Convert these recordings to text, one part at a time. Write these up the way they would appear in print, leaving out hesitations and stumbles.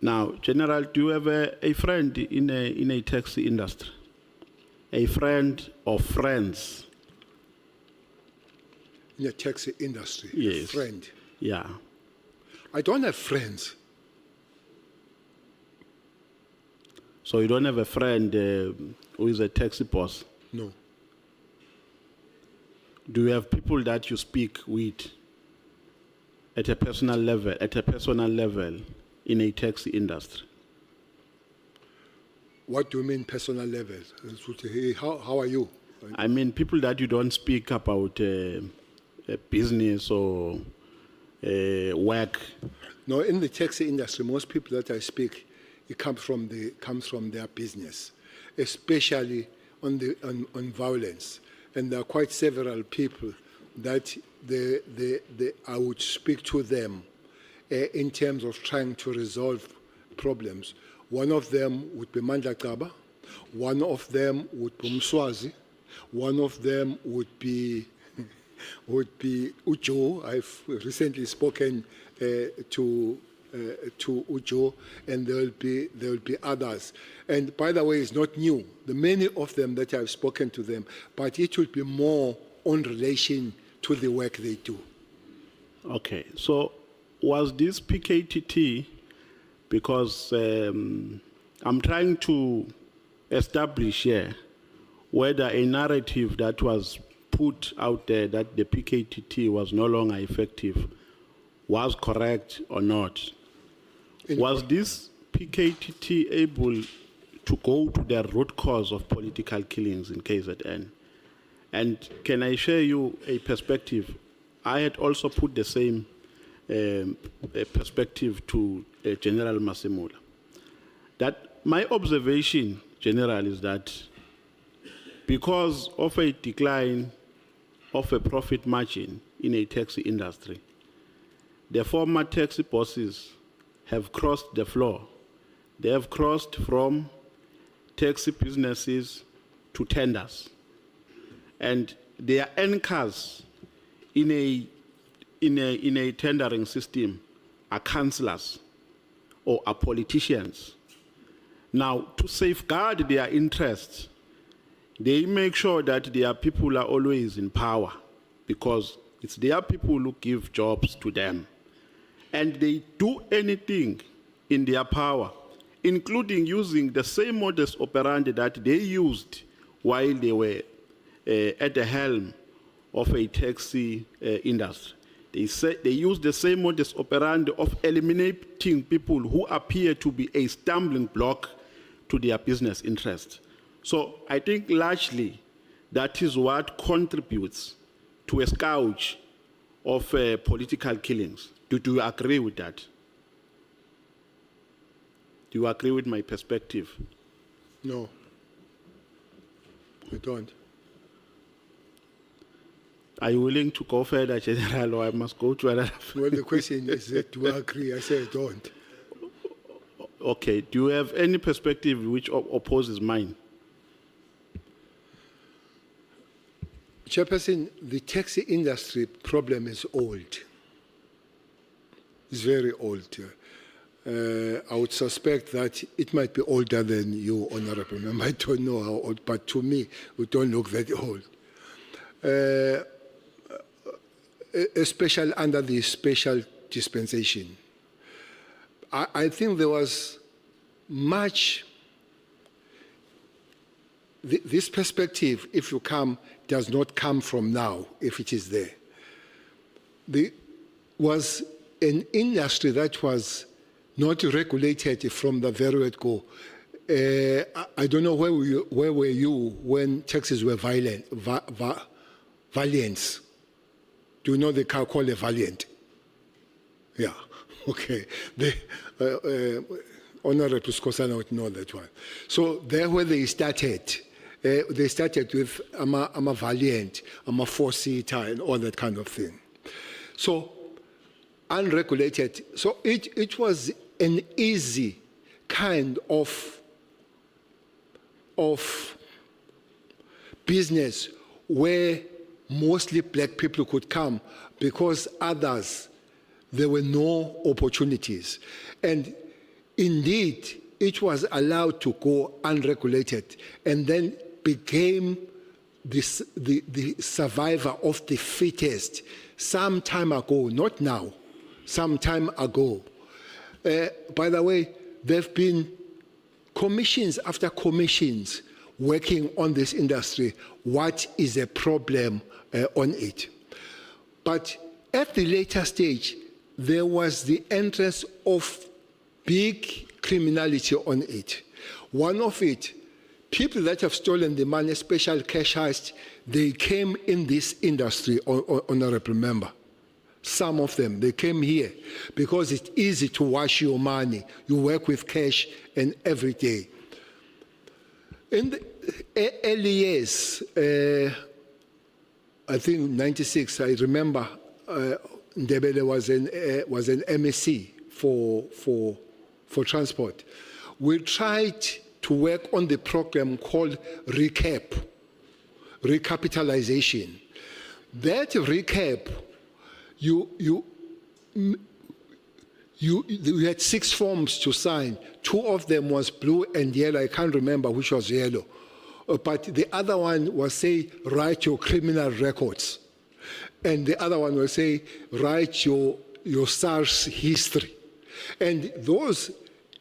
Now, General, do you have a friend in a taxi industry? A friend or friends? In the taxi industry, Yes. a friend. Yeah. I don't have friends. So you don't have a friend who is a taxi boss? No. Do you have people that you speak with at a personal level in a taxi industry? What do you mean personal level? Hey, how are you? I mean people that you don't speak about business or work. No, in the taxi industry, most people that I speak, it comes from their business, especially on violence. And there are quite several people that I would speak to them in terms of trying to resolve problems. One of them would be Mandla Kaba, one of them would be Mswazi, one of them would be Ujo. I've recently spoken to Ujo, and there will be others. And by the way, it's not new. The many of them that I've spoken to them, but it will be more on relation to the work they do. Okay, so was this PKTT, because I'm trying to establish here whether a narrative that was put out there that the PKTT was no longer effective was correct or not. Was this PKTT able to go to the root cause of political killings in KZN? And can I share you a perspective? I had also put the same perspective to General Masemula. That my observation, General, is that because of a decline of a profit margin in a taxi industry, the former taxi bosses have crossed the floor. They have crossed from taxi businesses to tenders. And their anchors in a tendering system are councillors or are politicians. Now, to safeguard their interests, they make sure that their people are always in power because it's their people who give jobs to them. And they do anything in their power, including using the same modus operandi that they used while they were at the helm of a taxi industry. They use the same modus operandi of eliminating people who appear to be a stumbling block to their business interests. So I think largely that is what contributes to a scourge of political killings. Do you agree with that? Do you agree with my perspective? No, I don't. Are you willing to go further, General, or I must go to another? Well, the question is, do I agree? I say I don't. Okay. Do you have any perspective which opposes mine? Chairperson, the taxi industry problem is old. It's very old. I would suspect that it might be older than you, Honorable Member. I don't know how old, but to me, we don't look that old. Especially under the special dispensation. I think there was much, this perspective, if you come, does not come from now, if it is there. There was an industry that was not regulated from the very word go. I don't know where were you when taxis were valiants. Do you know the car called a Valiant? Yeah, okay. Honorable Skosana would know that one. So there where they started with I'm a Valiant, I'm a four-seater and all that kind of thing. So unregulated. So it was an easy kind of business where mostly black people could come because others, there were no opportunities. And indeed, it was allowed to go unregulated and then became the survivor of the fittest some time ago, not now, some time ago. By the way, there have been commissions after commissions working on this industry. What is a problem on it? But at the later stage, there was the entrance of big criminality on it. One of it, people that have stolen the money, especially cash heist, they came in this industry, honorable member. Some of them, they came here because it's easy to wash your money. You work with cash and every day. In the early years, I think 96, I remember Ndebele was an MSc for transport. We tried to work on the program called recapitalization. That recap, you had 6 forms to sign. 2 of them was blue and yellow. I can't remember which was yellow. But the other one was say, write your criminal records. And the other one was say, write your SARS history. And those,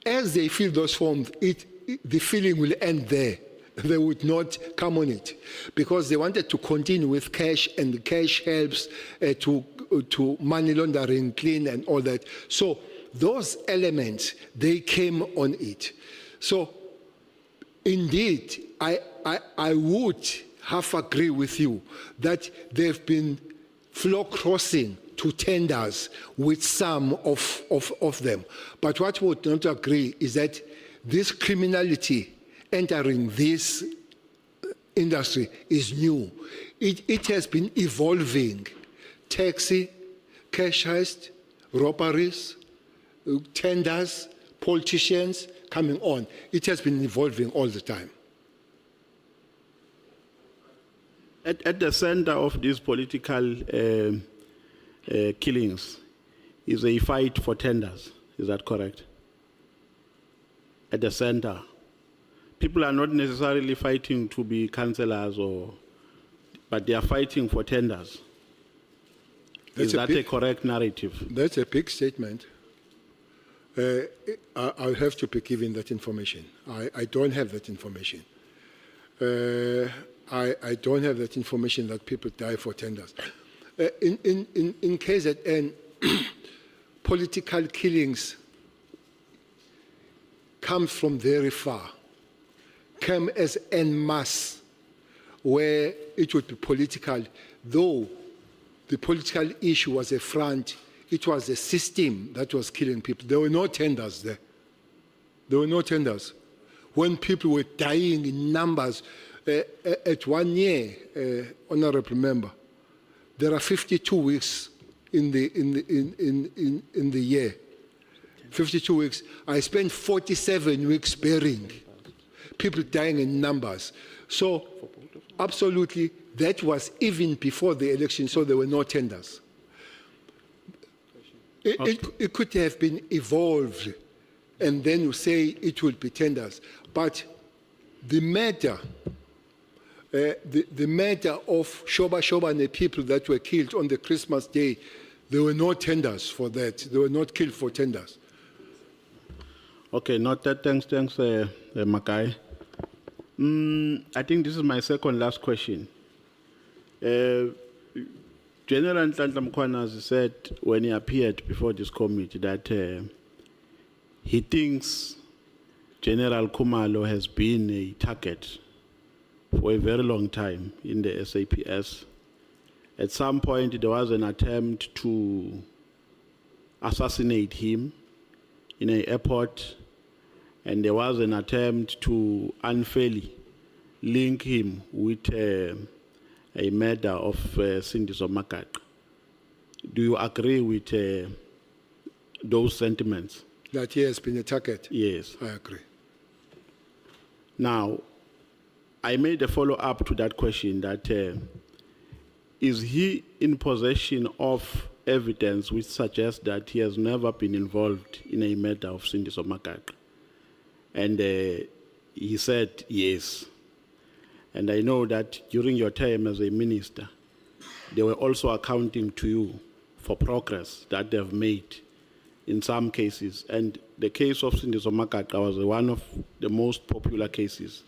as they fill those forms, the filling will end there. They would not come on it because they wanted to continue with cash, and the cash helps to money laundering, clean, and all that. So those elements, they came on it. So indeed, I would half agree with you that there have been floor crossing to tenders with some of them. But what we would not agree is that this criminality entering this industry is new. It has been evolving. Taxi, cash heist, robberies, tenders, politicians coming on. It has been evolving all the time. At the center of these political killings is a fight for tenders. Is that correct? At the center. People are not necessarily fighting to be councillors, but they are fighting for tenders. Is that a correct narrative? That's a big statement. I'll have to be given that information. I don't have that information. I don't have that information that people die for tenders. In KZN, political killings come from very far, come as en masse, where it would be political, though the political issue was a front, it was a system that was killing people. There were no tenders there. There were no tenders. When people were dying in numbers, at 1 year, honorable member, there are 52 weeks in the year. 52 weeks. I spent 47 weeks burying people dying in numbers. So, absolutely, that was even before the election, so there were no tenders. It could have been evolved, and then you say it will be tenders. But the matter, the matter of Shoba and the people that were killed on the Christmas day, there were no tenders for that. They were not killed for tenders. Okay, noted. Thanks, Makai. I think this is my second last question. General Nhlanhla Mkhwanazi said when he appeared before this committee that he thinks General Khumalo has been a target for a very long time in the SAPS. At some point, there was an attempt to assassinate him in an airport, and there was an attempt to unfairly link him with a murder of Cindy Somakak. Do you agree with those sentiments? That he has been a target? Yes. I agree. Now, I made a follow-up to that question that is he in possession of evidence which suggests that he has never been involved in a matter of Sindiso Makaka. And he said yes. And I know that during your time as a minister, they were also accounting to you for progress that they've made in some cases. And the case of Sindiso Makaka was one of the most popular cases.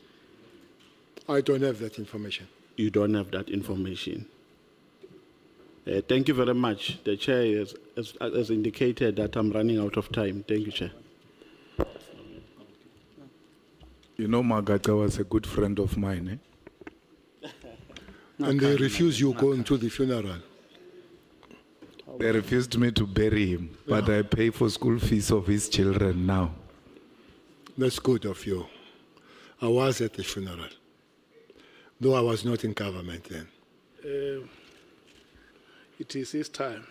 I don't have that information. You don't have that information. Thank you very much. The chair has indicated that I'm running out of time. Thank you, Chair. You know, Magata was a good friend of mine. And they refuse you going to the funeral. They refused me to bury him, but I pay for school fees of his children now. That's good of you. I was at the funeral, though I was not in government then. It is his time.